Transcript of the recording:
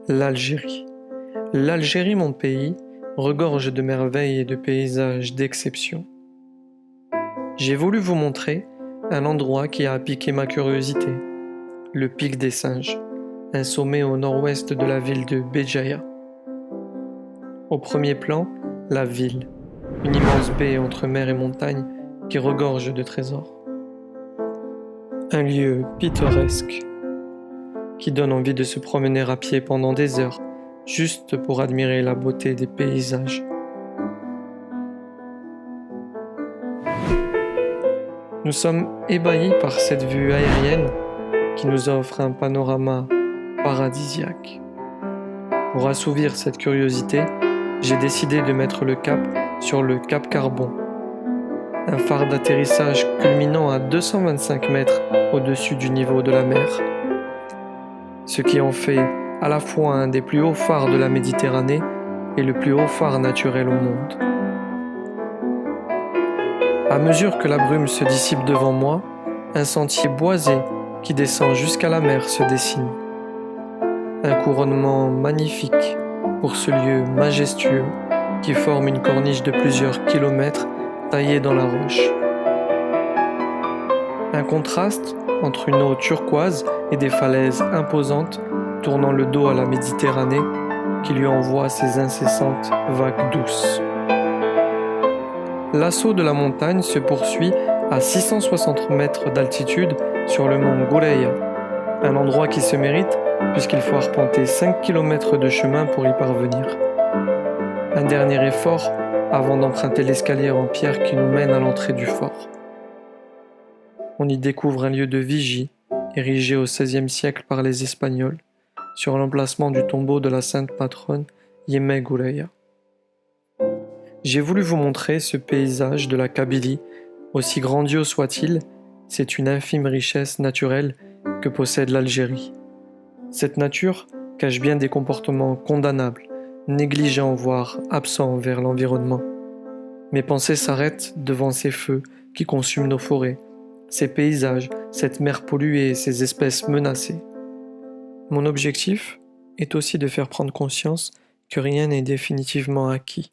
L'Algérie. L'Algérie, mon pays, regorge de merveilles et de paysages d'exception. J'ai voulu vous montrer un endroit qui a piqué ma curiosité, le Pic des Singes, un sommet au nord-ouest de la ville de Béjaïa. Au premier plan, la ville, une immense baie entre mer et montagne qui regorge de trésors. Un lieu pittoresque qui donne envie de se promener à pied pendant des heures, juste pour admirer la beauté des paysages. Nous sommes ébahis par cette vue aérienne qui nous offre un panorama paradisiaque. Pour assouvir cette curiosité, j'ai décidé de mettre le cap sur le Cap Carbon, un phare d'atterrissage culminant à 225 mètres au-dessus du niveau de la mer, ce qui en fait à la fois un des plus hauts phares de la Méditerranée et le plus haut phare naturel au monde. À mesure que la brume se dissipe devant moi, un sentier boisé qui descend jusqu'à la mer se dessine. Un couronnement magnifique pour ce lieu majestueux qui forme une corniche de plusieurs kilomètres taillée dans la roche. Un contraste entre une eau turquoise et des falaises imposantes tournant le dos à la Méditerranée qui lui envoie ses incessantes vagues douces. L'assaut de la montagne se poursuit à 660 mètres d'altitude sur le mont Goureya, un endroit qui se mérite puisqu'il faut arpenter 5 km de chemin pour y parvenir. Un dernier effort avant d'emprunter l'escalier en pierre qui nous mène à l'entrée du fort. On y découvre un lieu de vigie, érigé au XVIe siècle par les Espagnols, sur l'emplacement du tombeau de la sainte patronne Yemé Goureya. J'ai voulu vous montrer ce paysage de la Kabylie, aussi grandiose soit-il, c'est une infime richesse naturelle que possède l'Algérie. Cette nature cache bien des comportements condamnables, négligents voire absents envers l'environnement. Mes pensées s'arrêtent devant ces feux qui consument nos forêts, ces paysages, cette mer polluée et ces espèces menacées. Mon objectif est aussi de faire prendre conscience que rien n'est définitivement acquis.